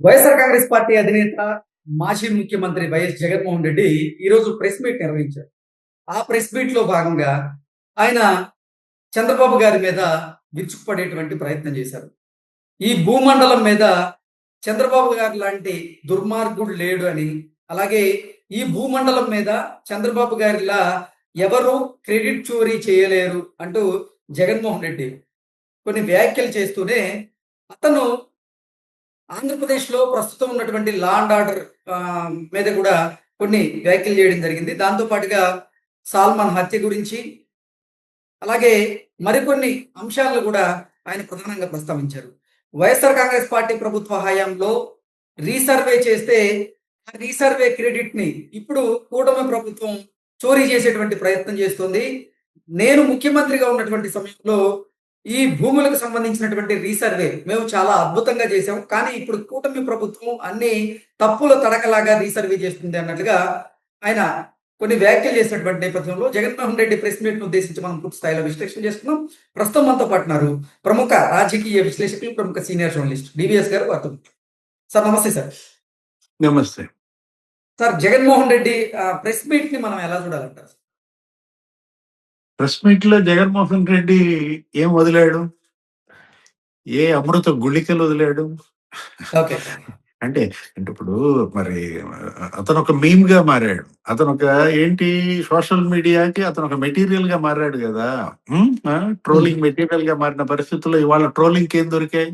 YSR Congress party అధినేత, మాజీ ముఖ్యమంత్రి వైఎస్ జగన్మోహన్ రెడ్డి ఈరోజు ప్రెస్ మీట్ నిర్వహించారు. ఆ ప్రెస్ మీట్‌లో భాగంగా ఆయన చంద్రబాబు గారి మీద విరుచుకుపడేటువంటి ప్రయత్నం చేశారు. ఈ భూమండలం మీద చంద్రబాబు గారు లాంటి దుర్మార్గుడు లేడు అని, అలాగే ఈ భూమండలం మీద చంద్రబాబు గారిలా ఎవరు క్రెడిట్ చోరీ చేయలేరు అంటూ జగన్మోహన్ రెడ్డి కొన్ని వ్యాఖ్యలు చేస్తూనే అతను ఆంధ్రప్రదేశ్‌లో ప్రస్తుతం ఉన్నటువంటి లా అండ్ ఆర్డర్ మీద కూడా కొన్ని వ్యాఖ్యలు చేయడం జరిగింది. దాంతో పాటుగా సాల్మన్ హత్య గురించి, అలాగే మరికొన్ని అంశాలను కూడా ఆయన ప్రధానంగా ప్రస్తావించారు. వైఎస్ఆర్ కాంగ్రెస్ పార్టీ ప్రభుత్వ హయాంలో రీసర్వే చేస్తే, ఆ రీసర్వే క్రెడిట్‌ని ఇప్పుడు కూటమి ప్రభుత్వం చోరీ చేసేటువంటి ప్రయత్నం చేస్తుంది. నేను ముఖ్యమంత్రిగా ఉన్నటువంటి సమయంలో ఈ భూములకు సంబంధించినటువంటి రీసర్వే మేము చాలా అద్భుతంగా చేసాం. కానీ ఇప్పుడు కూటమి ప్రభుత్వం అన్ని తప్పుల తడకలాగా రీసర్వే చేస్తుంది అన్నట్లుగా ఆయన కొన్ని వ్యాఖ్యలు చేసినటువంటి నేపథ్యంలో జగన్మోహన్ రెడ్డి ప్రెస్ మీట్‌ను ఉద్దేశించి మనం పూర్తి స్థాయిలో విశ్లేషణ చేసుకున్నాం. ప్రస్తుతం మనతో పాటు ఉన్నారు ప్రముఖ రాజకీయ విశ్లేషకులు, ప్రముఖ సీనియర్ జర్నలిస్ట్ డివిఎస్ గారు. వారితో సార్ నమస్తే సార్. నమస్తే. సార్ జగన్మోహన్ రెడ్డి ప్రెస్ మీట్‌ని మనం ఎలా చూడాలంటారు? ప్రెస్ మీట్‌లో జగన్మోహన్ రెడ్డి ఏం వదిలాడు? ఏ అమృత గుళికలు వదిలాడు? ఓకే. అంటే, అంటే ఇప్పుడు మరి అతనొక మీమ్‌గా మారాడు. అతనొక ఏంటి సోషల్ మీడియాకి అతనొక మెటీరియల్‌గా మారాడు గదా! ట్రోలింగ్ మెటీరియల్‌గా మారిన పరిస్థితుల్లో ఇవాళ ట్రోలింగ్‌కేం దొరికాయి?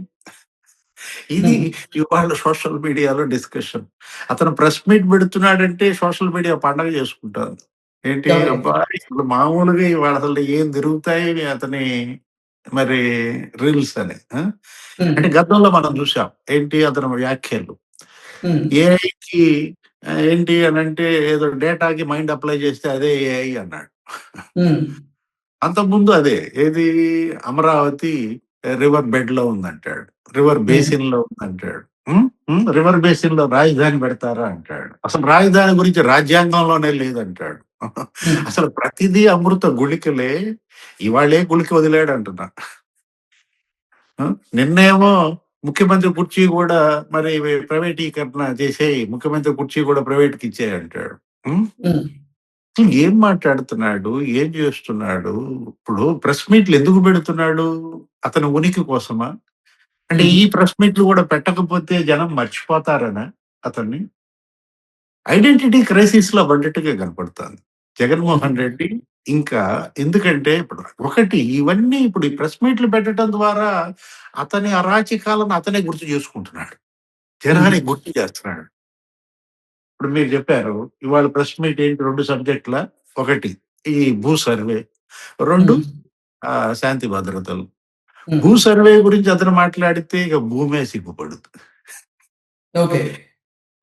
ఇది హ్మ్. ఇవాళ సోషల్ మీడియాలో డిస్కషన్. అతను ప్రెస్ మీట్ పెడుతున్నాడంటే సోషల్ మీడియా పండగ చేసుకుంటాంది. ఏంటి ఓకే. అబ్బా! ఇప్పుడు మామూలుగా ఇవాళ అసలు ఏం తిరుగుతాయి అతని మరి రీల్స్ అని. హ్మ్. అంటే గతంలో మనం చూసాం. ఏంటి అతని వ్యాఖ్యలు. హ్మ్. ఏఐకి ఏంటి అనంటే ఏదో డేటాకి మైండ్ అప్లై చేస్తే అదే ఏఐ అన్నాడు. హ్మ్. అంతకుముందు అదే. ఏది అమరావతి రివర్ బెడ్‌లో ఉందంటాడు. రివర్ హ్మ్. బేసిన్‌లో ఉందంటాడు. రివర్ బేసిన్‌లో రాజధాని పెడతారా అంటాడు. అసలు రాజధాని గురించి రాజ్యాంగంలోనే లేదంటాడు. హ్మ్. అసలు ప్రతిదీ అమృత గుళికలే. ఇవాళే గుళిక వదిలాడంటున్నా. ఆ! నిన్నేమో ముఖ్యమంత్రి కుర్చీ గూడా మరి ప్రైవేటీకరణ చేసేయి. ముఖ్యమంత్రి కుర్చీ గూడా ప్రైవేట్‌కి ఇచ్చేయి అంటాడు. హ్మ్. హ్మ్. అసలు ఏం మాట్లాడుతున్నాడు? ఏం చేస్తున్నాడు? ఇప్పుడు ప్రెస్ మీట్‌లు ఎందుకు పెడుతున్నాడు? అతని ఉనికి కోసమా? అంటే హ్మ్. ఈ ప్రెస్ మీట్‌లు గూడా పెట్టకపోతే జనం మర్చిపోతారనా అతన్ని? ఐడెంటిటీ క్రైసిస్‌లో పడ్డట్టుగా కనపడుతోంది. హ్మ్. జగన్మోహన్ రెడ్డి ఇంకా ఎందుకంటే ఇప్పుడు ఒకటి ఇవన్నీ ఇప్పుడు ఈ ప్రెస్ మీట్‌లు పెట్టడం ద్వారా అతని అరాచకాలను అతనే గుర్తు చేసుకుంటున్నాడు. హ్మ్. జనానికి గుర్తు చేస్తున్నాడు. ఇప్పుడు మీరు చెప్పారు. ఇవాళ ప్రెస్ మీట్ ఏంటి 2 సబ్జెక్ట్‌లా? ఒకటి ఈ భూ సర్వే. 2 హ్మ్. శాంతి భద్రతలు. హ్మ్. భూ సర్వే గురించి అతను మాట్లాడితే ఇక భూమే సిగ్గుపడుద్ది. ఓకే.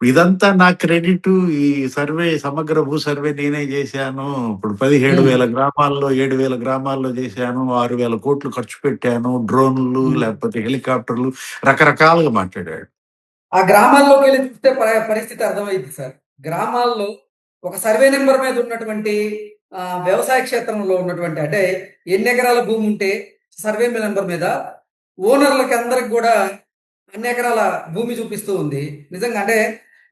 ఇదంతా నా క్రెడిటు. ఈ సర్వే సమగ్ర భూ సర్వే నేనే చేశాను. ఇప్పుడు హ్మ్. 17,000 గ్రామాల్లో 7,000 గ్రామాల్లో చేశాను. 6,000,00,00,000 ఖర్చు పెట్టాను. డ్రోన్‌లు హ్మ్. లేకపోతే హెలికాప్టర్‌లు రకరకాలుగా మాట్లాడాడు. ఆ గ్రామాల్లోకెళ్ళి చూస్తే పరిస్థితి అర్థమైద్ది సార్. గ్రామాల్లో ఒక సర్వే నంబర్ మీద ఉన్నటువంటి వ్యవసాయ క్షేత్రంలో ఉన్నటువంటి అంటే ఎన్ని ఎకరాల భూమి ఉంటే సర్వే నంబర్ మీద ఓనర్‌లకి అందరికి గూడా అన్ని ఎకరాల భూమి చూపిస్తూ ఉంది. నిజంగా అంటే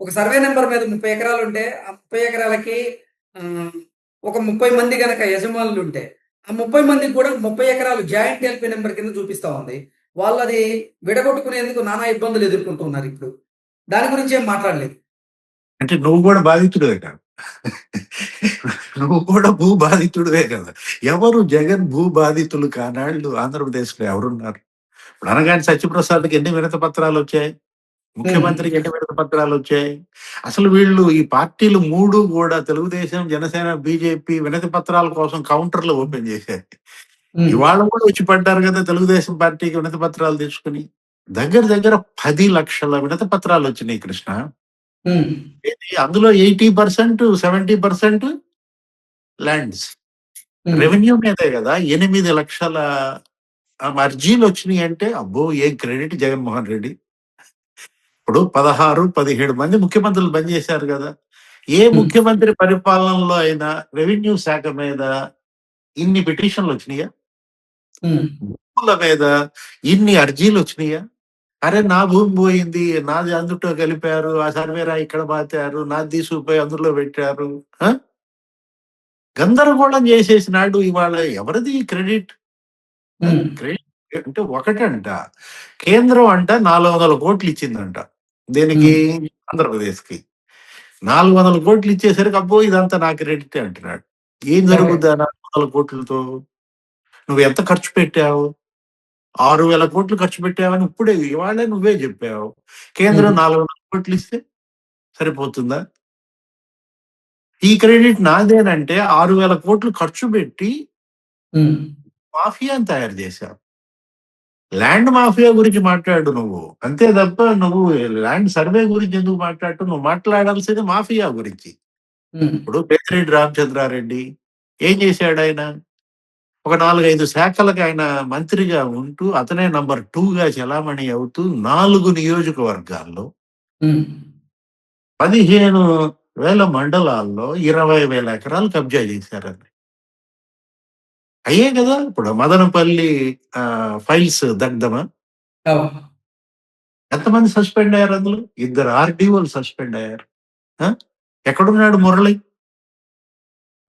ఒక సర్వే నంబర్ మీద 30 ఎకరాలుంటే ఆ 30 ఎకరాలకి ఆహ్, ఒక 30 మంది గనక యజమానులుంటే ఆ 30 మందికి కూడా 30 ఎకరాలు జాయింట్ ఎల్‌పీ నంబర్ కింద చూపిస్తా ఉంది. వాళ్ళది విడగొట్టుకునేందుకు నానా ఇబ్బందులు ఎదుర్కొంటూ ఉన్నారిప్పుడు. దాని గురించి ఏం మాట్లాడలేదు. అంటే నువ్వు గూడా బాధితుడివే కదా! నువ్వు కూడా భూ బాధితుడివే కదా! ఎవరు జగన్ భూ బాధితులు కానాళ్ళు ఆంధ్రప్రదేశ్‌లో ఎవరున్నారు? ఇప్పుడు అనగానే సత్యప్రసాద్‌కి ఎన్ని వినతి పత్రాలొచ్చాయి? హ్మ్. ముఖ్యమంత్రికి ఎన్ని వినతి పత్రాలొచ్చాయి? అసలు వీళ్ళు ఈ పార్టీలు 3 గూడా తెలుగుదేశం, జనసేన, బీజేపీ వినతి పత్రాల కోసం కౌంటర్‌లు ఓపెన్ చేశాయి. హ్మ్. ఇవాళ కూడా వచ్చి పడ్డారు గదా! తెలుగుదేశం పార్టీకి వినతి పత్రాలు తెచ్చుకొని. దగ్గర దగ్గర 10,00,000 వినతి పత్రాలొచ్చినాయి కృష్ణ. హ్మ్. ఏది అందులో 80%, 70% ల్యాండ్స్. హ్మ్. రెవెన్యూ మీదే గదా! 8,00,000 అర్జీలొచ్చినియంటే అబ్బో! ఏం క్రెడిట్ జగన్మోహన్ రెడ్డి. ఇప్పుడు 16, 17 మంది ముఖ్యమంత్రులు పనిచేశారు గదా! ఏ హ్మ్. ముఖ్యమంత్రి పరిపాలనలో అయినా రెవెన్యూ శాఖ మీద ఇన్ని పిటిషన్‌లొచ్చినియా? హ్మ్. భూముల మీద ఇన్ని అర్జీలొచ్చినియా? అరే నా భూమి పోయింది, నాది అందుట్లో కలిపారు, ఆ సర్వేరా ఇక్కడ పాతారు, నాది తీసుకుపోయి అందులో పెట్టారు. ఆ? గందరగోళం చేసేసినాడు. ఇవాళ ఎవరిది క్రెడిట్? ఉమ్, క్రెడిట్ అంటే ఒకటంట, కేంద్రం అంట 400 కోట్లు ఇచ్చిందంట. దేనికి? ఉమ్, ఆంధ్రప్రదేశ్కి 400 కోట్లు ఇచ్చేసరికి అబ్బో ఇదంతా నా క్రెడిట్ అంటున్నాడు. ఏం ఓకే. జరుగుద్ది ఆ 400 కోట్లతో? నువ్వు ఎంత ఖర్చు పెట్టావు? 6,000 కోట్లు ఖర్చు పెట్టావని ఇప్పుడే ఇవాళే నువ్వే చెప్పావు. కేంద్రం ఉమ్, 400 కోట్లు ఇస్తే సరిపోతుందా? ఈ క్రెడిట్ నాదేనంటే 6,000 కోట్లు ఖర్చు పెట్టి ఉమ్, మాఫియాని తయారు చేశావు. ల్యాండ్ మాఫియా గురించి మాట్లాడు నువ్వు. అంతే తప్ప నువ్వు ల్యాండ్ సర్వే గురించి ఎందుకు మాట్లాడుతూ? నువ్వు మాట్లాడాల్సింది మాఫియా గురించి. ఉమ్, ఇప్పుడు పెద్దిరెడ్డి రామచంద్రారెడ్డి ఏం చేశాడు ఆయన? ఒక 4, 5 శాఖలకు ఆయన మంత్రిగా ఉంటూ అతనే నంబర్ 2గా చలామణి అవుతూ 4 నియోజకవర్గాల్లో ఉమ్, 15,000 మండలాల్లో 20,000 ఎకరాలు కబ్జా చేశారండి. అయ్యే కదా ఇప్పుడు మదనపల్లి ఫైల్స్ దగ్ధమా? అవును. ఎంతమంది సస్పెండ్ అయ్యారు అందులో? 2 ఆర్డీఓలు సస్పెండ్ అయ్యారు. ఆ? ఎక్కడున్నాడు మురళి?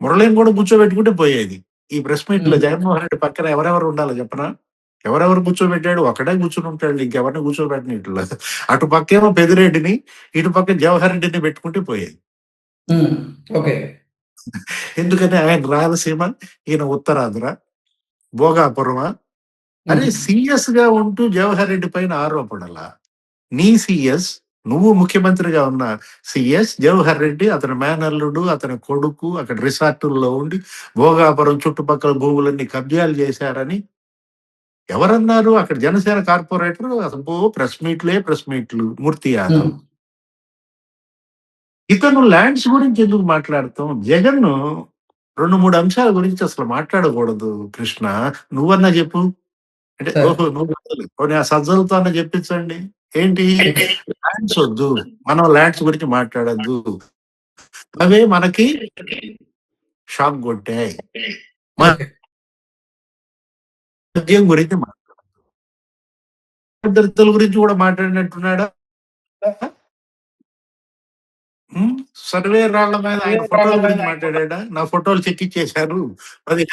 మురళిని కూడా కూర్చోబెట్టుకుంటే పోయేది. ఈ ప్రెస్ మీట్ లో ఉమ్, జగన్మోహన్ రెడ్డి పక్కన ఎవరెవరు ఉండాలో చెప్పనా? ఎవరెవరు కూర్చోబెట్టాడు? ఒకడే కూర్చుని ఉంటాడు, ఇంకెవరిని కూర్చోబెట్టనిట్లా. అటు పక్కేమో పెదిరెడ్డిని, ఇటు పక్క జవహర్ రెడ్డిని పెట్టుకుంటే పోయేది. ఉమ్, ఓకే. ఎందుకంటే ఆయన రాయలసీమ, ఈయన ఉత్తరాంధ్ర, భోగాపురమా. అరే ఉమ్, సీఎస్ గా ఉంటూ జవహర్ రెడ్డి పైన ఆరోపణల. నీ సీఎస్, నువ్వు ముఖ్యమంత్రిగా ఉన్న సీఎస్ జవహర్ రెడ్డి, అతని మేనల్లుడు, అతని కొడుకు అక్కడ రిసార్టుల్లో ఉండి భోగాపురం చుట్టుపక్కల భూములన్నీ కబ్జాలు చేశారని ఎవరన్నారు? అక్కడ జనసేన కార్పొరేటర్ అసలు ప్రెస్ మీట్లు మూర్తి ఉమ్, యాదవ్. ఇతను ల్యాండ్స్ గురించి ఎందుకు మాట్లాడతాం? జగన్ 2, 3 అంశాల గురించి అసలు మాట్లాడకూడదు కృష్ణ. నువ్వన్నా చెప్పు. అంటే సరే. ఓహో నువ్వు కాదు. పోనీ ఆ సజ్జలతో అన్న చెప్పించండి. ఏంటి? ల్యాండ్స్ వద్దు, మనం ల్యాండ్స్ గురించి మాట్లాడద్దు, అవే మనకి షాక్ కొట్టాయి. ఓకే. మద్యం గురించి మాట్లాడద్దు, గురించి కూడా మాట్లాడినట్టున్నాడా? ఉమ్, సర్వే రాళ్ల మీద ఆయన ఫోటోల గురించి మాట్లాడా? నా ఫోటోలు చెక్కిచ్చేశారు. అది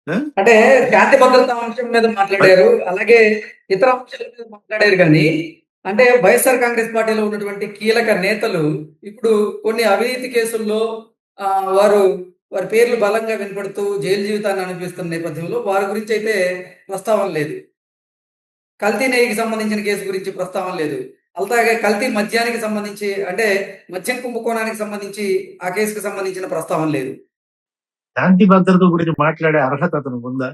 ఆ? అంటే శాంతి భద్రత అంశం మీద మాట్లాడారు. అలాగే ఇతర అంశాల మీద మాట్లాడారు కానీ అంటే వైఎస్ఆర్ కాంగ్రెస్ పార్టీలో ఉన్నటువంటి కీలక నేతలు ఇప్పుడు కొన్ని అవినీతి కేసుల్లో ఆ, వారు వారి పేర్లు బలంగా వినపడుతూ జైలు జీవితాన్ని అనిపిస్తున్న నేపథ్యంలో వారి గురించి అయితే ప్రస్తావన లేదు. కల్తీ నెయ్యికి సంబంధించిన కేసు గురించి ప్రస్తావన లేదు. అలాగే కల్తీ మద్యానికి సంబంధించి అంటే మద్యం కుంభకోణానికి సంబంధించి ఆ కేసుకు సంబంధించిన ప్రస్తావన లేదు. శాంతి భద్రత గురించి మాట్లాడే అర్హత అతనికి ఉందా?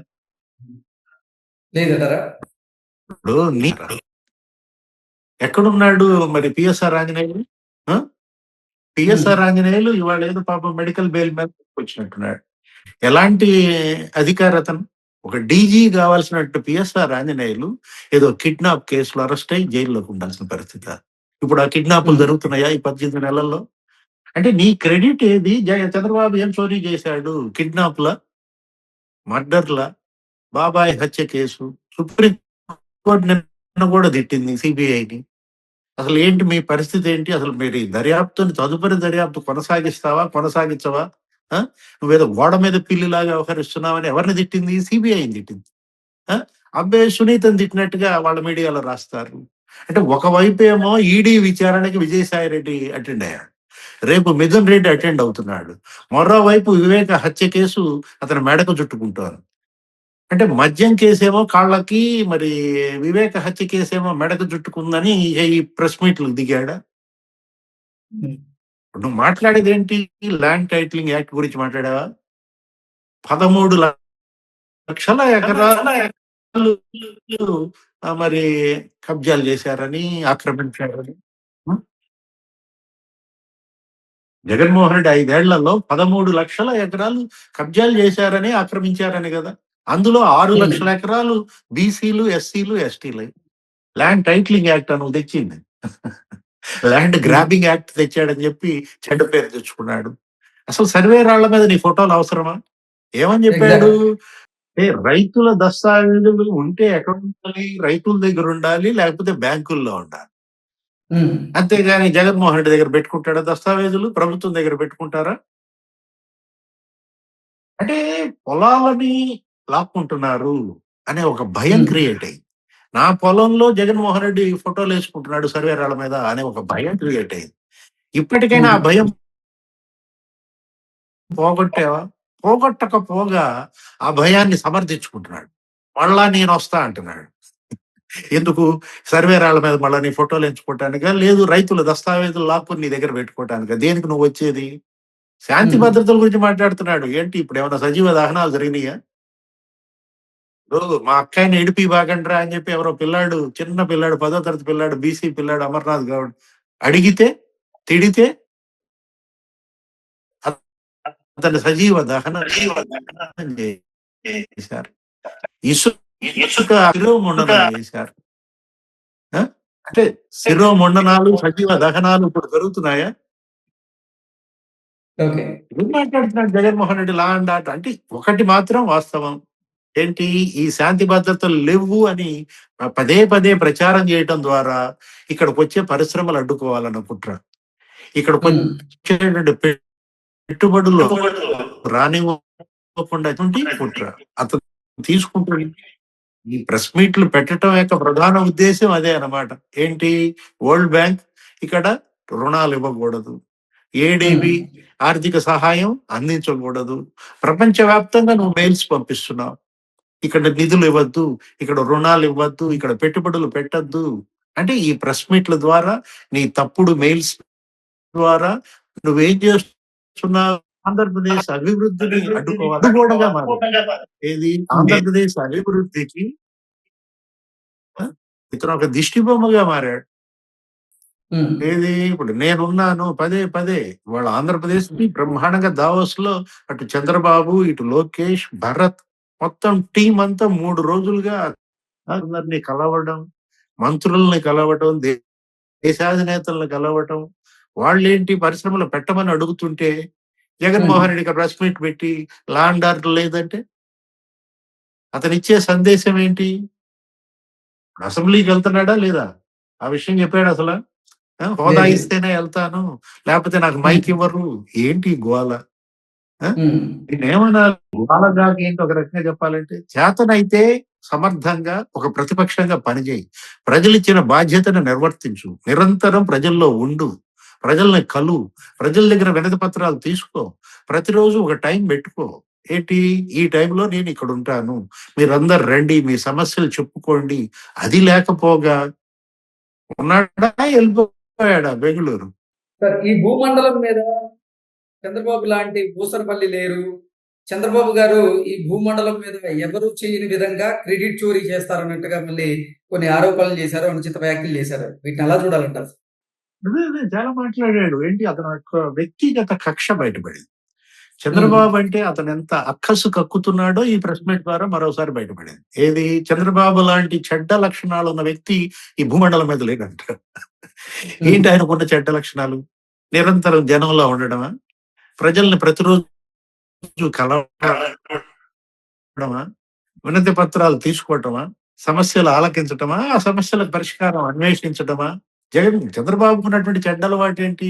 లేదంటారా? ఇప్పుడు ఎక్కడున్నాడు మరి పిఎస్ఆర్ ఆంజనేయులు? ఆ? పిఎస్ఆర్ ఆంజనేయులు ఇవాళ ఏదో పాపం మెడికల్ బెయిల్ మీద వచ్చినట్టున్నాడు. ఎలాంటి అధికారి అతను? ఒక డీజీ కావాల్సినట్టు పిఎస్ఆర్ ఆంజనేయులు ఏదో కిడ్నాప్ కేసులో అరెస్ట్ అయ్యి జైల్లోకి ఉండాల్సిన పరిస్థితి. ఇప్పుడు ఆ కిడ్నాపులు జరుగుతున్నాయా ఈ 18 నెలల్లో? అంటే నీ క్రెడిట్ ఏది? చంద్రబాబు ఏం చోరీ చేశాడు? కిడ్నాప్ల, మర్డర్ల, బాబాయ్ హత్య కేసు, సుప్రీం కోర్టు నిన్న కూడా తిట్టింది సిబిఐని. అసలు ఏంటి మీ పరిస్థితి ఏంటి? అసలు మీరు ఈ దర్యాప్తుని తదుపరి దర్యాప్తు కొనసాగిస్తావా? కొనసాగించవా? ఆ? నువ్వేదో గోడ మీద పిల్లిలాగా వ్యవహరిస్తున్నావని ఎవరిని తిట్టింది? సిబిఐని తిట్టింది. ఆ? అబ్బే సునీతని తిట్టినట్టుగా వాళ్ళ మీడియాలో రాస్తారు. అంటే ఒకవైపు ఏమో ఈడీ విచారణకి విజయసాయి రెడ్డి అటెండ్ అయ్యాడు, రేపు మిథున్ రెడ్డి అటెండ్ అవుతున్నాడు, మరోవైపు వివేక హత్య కేసు అతని మెడకు చుట్టుకుంటారు. అంటే మద్యం కేసేమో కాళ్ళకి, మరి వివేక హత్య కేసేమో మెడకు చుట్టుకుందని ఈ ప్రెస్ మీట్లకు దిగాడా? నువ్వు మాట్లాడేది ఏంటి? ల్యాండ్ టైటిలింగ్ యాక్ట్ గురించి మాట్లాడావా? 13 లక్షల ఎకరాలు మరి కబ్జాలు చేశారని, ఆక్రమించారని. ఉం? జగన్మోహన్ రెడ్డి 5 ఏళ్లలో 13 లక్షల ఎకరాలు కబ్జాలు చేశారని, ఆక్రమించారని కదా. అందులో 6 లక్షల ఎకరాలు బీసీలు, ఎస్సీలు, ఎస్టీలు. ల్యాండ్ టైటిలింగ్ యాక్ట్ అని తెచ్చింది. ల్యాండ్ గ్రాబింగ్ యాక్ట్ తెచ్చాడని చెప్పి చెడ్డ పేరు తెచ్చుకున్నాడు. అసలు సర్వే రాళ్ల మీద నీ ఫోటోలు అవసరమా? ఏమని చెప్పాడు? రైతుల దస్తావేజులు ఉంటే ఎక్కడ ఉండాలి? రైతుల దగ్గర ఉండాలి, లేకపోతే బ్యాంకుల్లో ఉండాలి. ఉమ్, అంతేగాని జగన్మోహన్ రెడ్డి దగ్గర పెట్టుకుంటాడా దస్తావేజులు? ప్రభుత్వం దగ్గర పెట్టుకుంటారా? అంటే పొలాలని లాక్కుంటున్నారు అనే ఒక భయం ఉమ్, క్రియేట్ అయింది. నా పొలంలో జగన్మోహన్ రెడ్డి ఫోటోలు వేసుకుంటున్నాడు సర్వేరాళ్ళ మీద అనే ఒక భయం క్రియేట్ అయింది. ఇప్పటికైనా ఉమ్, ఆ భయం పోగొట్టావా? పోగొట్టకపోగా ఆ భయాన్ని సమర్థించుకుంటున్నాడు. మళ్ళా నేనొస్తా అంటున్నాడు. ఎందుకు? సర్వేరాళ్ళ మీద మళ్ళా నీ ఫోటోలు ఎంచుకోవటానికా? లేదు రైతుల దస్తావేజులు లాక్కొని నీ దగ్గర పెట్టుకోవటానికా? దేనికి నువ్వొచ్చేది? శాంతి ఉమ్. భద్రతల గురించి మాట్లాడుతున్నాడు. ఏంటి ఇప్పుడేమన్నా సజీవ దహనాలు జరిగినాయా? మా అక్కాయిని ఏడిపి బాగండ్రా అని చెప్పి ఎవరో పిల్లాడు, చిన్న పిల్లాడు, 10వ తరగతి పిల్లాడు, బీసీ పిల్లాడు అమర్నాథ్ గౌడ్ అడిగితే, తిడితే అతన్ని సజీవ దహనం చేశారు. ఇసుక శిరోముండనం చేశారు. ఆ? అంటే శిరోముండనాలు, సజీవ దహనాలు ఇప్పుడు జరుగుతున్నాయా? ఓకే. ఏం మాట్లాడుతున్నాడు Jaganmohan Reddy? Law and order అంటే ఒకటి మాత్రం వాస్తవం. ఏంటి? ఈ శాంతి భద్రతలు లేవు అని పదే పదే ప్రచారం చేయటం ద్వారా ఇక్కడికి వచ్చే పరిశ్రమలు అడ్డుకోవాలన్న కుట్ర. ఇక్కడికి ఉమ్, వచ్చేటువంటి పెట్టుబడులు రానివ్వకుండా కుట్ర. అతను తీసుకుంటున్న ఈ ప్రెస్ మీట్లు పెట్టడం యొక్క ప్రధాన ఉద్దేశం అదే అన్నమాట. ఏంటి? వరల్డ్ బ్యాంక్ ఇక్కడ రుణాలు ఇవ్వకూడదు, ఉమ్, ఏడీబీ ఆర్థిక సహాయం అందించకూడదు, ప్రపంచవ్యాప్తంగా నువ్వు మెయిల్స్ పంపిస్తున్నావు, ఇక్కడ నిధులు ఇవ్వద్దు, ఇక్కడ రుణాలు ఇవ్వద్దు, ఇక్కడ పెట్టుబడులు పెట్టద్దు. అంటే ఈ ప్రెస్ మీట్ల ద్వారా, నీ తప్పుడు మెయిల్స్ ద్వారా నువ్వేం చేస్తున్నావు? ఆంధ్రప్రదేశ్ అభివృద్ధిని అడ్డుకోవాలనుకోవడంగా మారింది. ఏది? ఆంధ్రప్రదేశ్ అభివృద్ధికి ఇతను ఒక దిష్టి బొమ్మగా మారాడు. ఉమ్, ఏది? ఇప్పుడు నేనున్నాను పదే పదే వాళ్ళ ఆంధ్రప్రదేశ్ కి బ్రహ్మాండంగా దావోస్ లో అటు చంద్రబాబు, ఇటు లోకేష్, భరత్ మొత్తం టీం అంతా 3 రోజులుగా అందరినీ కలవడం, మంత్రుల్ని కలవటం, దేశాధినేతలను కలవటం. వాళ్ళేంటి పరిశ్రమలు పెట్టమని అడుగుతుంటే ఉమ్. జగన్మోహన్ రెడ్డి ప్రెస్ మీట్ పెట్టి లా అండ్ ఆర్డర్ లేదంటే అతనిచ్చే సందేశం ఏంటి? అసెంబ్లీకి వెళ్తున్నాడా లేదా? ఆ విషయం చెప్పాడు అసలు? హోదా లేదు. ఇస్తేనే వెళ్తాను, లేకపోతే నాకు ఉమ్, మైక్ ఇవ్వరు. ఏంటి గోల? ఆ? ఉమ్, నేనేమనాలి? గోల కాక ఏంటి ఒక రకంగా చెప్పాలంటే, చేతనైతే సమర్థంగా ఒక ప్రతిపక్షంగా పనిచేయి, ప్రజలిచ్చిన బాధ్యతను నిర్వర్తించు, నిరంతరం ప్రజల్లో ఉండు, ప్రజల్ని కలు, ప్రజల దగ్గర వినతి పత్రాలు తీసుకో, ప్రతిరోజు ఒక టైం పెట్టుకో. ఏంటి? ఈ టైంలో నేను ఇక్కడ ఉంటాను, మీరందరు రండి, మీ సమస్యలు చెప్పుకోండి. అది లేకపోగా ఉన్నాడా, వెళ్ళిపోయాడా బెంగళూరు? సార్, ఈ భూమండలం మీద చంద్రబాబు లాంటి పూసరపల్లి లేరు. చంద్రబాబు గారు ఈ భూమండలం మీద ఎవరు చేయని విధంగా క్రెడిట్ చోరీ చేస్తారన్నట్టుగా మళ్ళీ కొన్ని ఆరోపణలు చేశారు, అనుచిత వ్యాఖ్యలు చేశారు. వీటిని ఎలా చూడాలంటారు? అదే చాలా మాట్లాడాడు. ఏంటి? అతని యొక్క వ్యక్తిగత కక్ష బయటపడింది. ఉమ్, చంద్రబాబు అంటే అతను ఎంత అక్కసు కక్కుతున్నాడో ఈ ప్రెస్ మీట్ ద్వారా మరోసారి బయటపడింది. ఏది? చంద్రబాబు లాంటి చెడ్డ లక్షణాలు ఉన్న వ్యక్తి ఈ భూమండలం మీద లేడంట. ఉమ్, ఏంటి ఆయనకున్న చెడ్డ లక్షణాలు? నిరంతరం జనంలో ఉండడమా? ప్రజల్ని ప్రతిరోజు కలవడమా? వినతి పత్రాలు తీసుకోవటమా? సమస్యలు ఆలకించటమా? ఆ సమస్యలకు పరిష్కారం అన్వేషించటమా? చంద్రబాబుకు ఉన్నటువంటి చెడ్డ అలవాటు ఏంటి?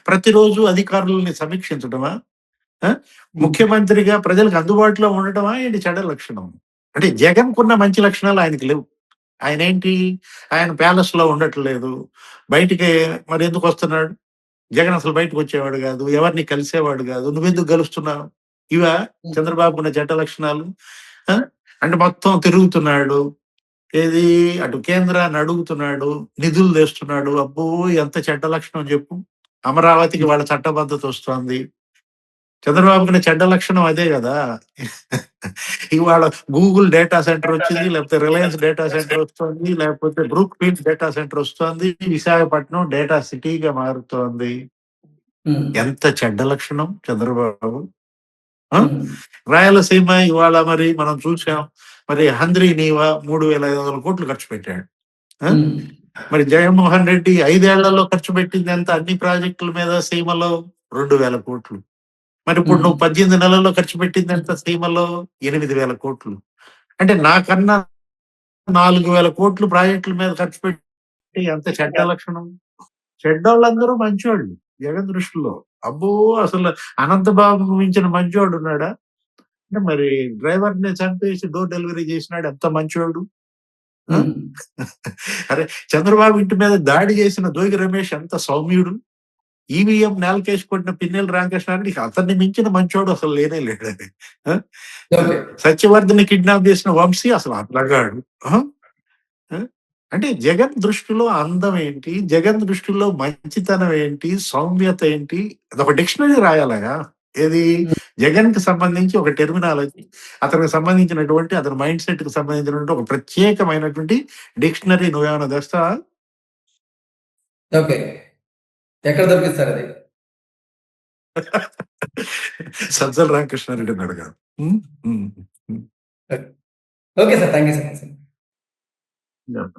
ప్రతిరోజు అధికారులని సమీక్షించటమా? ఆ? ఉమ్, ముఖ్యమంత్రిగా ప్రజలకు అందుబాటులో ఉండటమా ఏంటి చెడ్డ లక్షణం? అంటే జగన్‌కున్న మంచి లక్షణాలు ఆయనకి లేవు. ఆయనేంటి? ఆయన ప్యాలెస్ లో ఉండట్లేదు. బయటికి మరి ఎందుకు వస్తున్నాడు? జగన్ అసలు బయటకు వచ్చేవాడు కాదు, ఎవరిని కలిసేవాడు కాదు. నువ్వెందుకు గెలుస్తున్నావు? ఇవా ఉమ్, చంద్రబాబుకున్న చెడ్డ లక్షణాలు? ఆ? అంటే మొత్తం తిరుగుతున్నాడు. ఏది? అటు కేంద్రాన్ని అడుగుతున్నాడు, నిధులు తెస్తున్నాడు. అబ్బో! ఎంత చెడ్డ లక్షణం చెప్పు. అమరావతికి వాళ్ళ చట్టబద్ధత వస్తోంది. చంద్రబాబుకున్న చెడ్డ లక్షణం అదే గదా! ఇవాళ గూగుల్ డేటా సెంటర్ వచ్చింది, లేకపోతే రిలయన్స్ డేటా సెంటర్ వస్తోంది, లేకపోతే బ్రూక్ ఫీల్డ్ డేటా సెంటర్ వస్తోంది. విశాఖపట్నం డేటా సిటీగా మారుతోంది. ఉమ్, ఎంత చెడ్డ లక్షణం చంద్రబాబు. ఆ? ఉమ్, రాయలసీమ ఇవాళ మరి మనం చూసాం. మరి హంద్రీ నీవా 3,500 కోట్లు ఖర్చు పెట్టాడు. ఆ? ఉమ్, మరి జగన్మోహన్ రెడ్డి 5 ఏళ్లలో ఖర్చు పెట్టింది ఎంత? అన్ని ప్రాజెక్టుల మీద సీమలో 2,000 కోట్లు. మరి ఇప్పుడు ఉమ్, నువ్వు 18 నెలల్లో ఖర్చు పెట్టింది ఎంత సీమలో? 8,000 కోట్లు. అంటే నాకన్నా 4,000 కోట్లు ప్రాజెక్టుల మీద ఖర్చు పెట్టి ఎంత చెడ్డ లక్షణం. చెడ్డోళ్ళందరూ మంచోళ్ళు జగన్ దృష్టిలో. అబ్బో! అసలు అనంతబాబుకు మించిన మంచోడు ఉన్నాడా? అంటే మరి డ్రైవర్‌ని చంపేసి డోర్ డెలివరీ చేసినాడు ఎంత మంచోడు. ఆ! ఉమ్, అరే! చంద్రబాబు ఇంటి మీద దాడి చేసిన దోగి రమేష్ ఎంత సౌమ్యుడు. ఈవీఎం నేలకేసి కొట్టిన పిన్నెల్లి రామకృష్ణారెడ్డి అతన్ని మించిన మంచోడు అసలు లేనే లేడని. ఆ! ఓకే. సత్యవర్ధన్ని కిడ్నాప్ చేసిన వంశీ అసలు అతగాడు. ఆ! ఆ! అంటే జగన్ దృష్టిలో అందం ఏంటి? జగన్ దృష్టిలో మంచితనం ఏంటి? సౌమ్యత ఏంటి? అదొక డిక్షనరీ రాయాలయ్యా. ఏది? ఉమ్, జగన్‌కి సంబంధించి ఒక టెర్మినాలజీ, అతనికి సంబంధించినటువంటి అతని మైండ్ సెట్‌కి సంబంధించినటువంటి ఒక ప్రత్యేకమైనటువంటి డిక్షనరీ నువ్వేమైనా తెస్తావా? ఓకే. ఎక్కడ దొరికింది సార్ అది? సజ్జల రామకృష్ణారెడ్డిని అడగాలి. హ్మ్. హ్మ్. హ్మ్. Okay sir. Thank you sir. Yeah!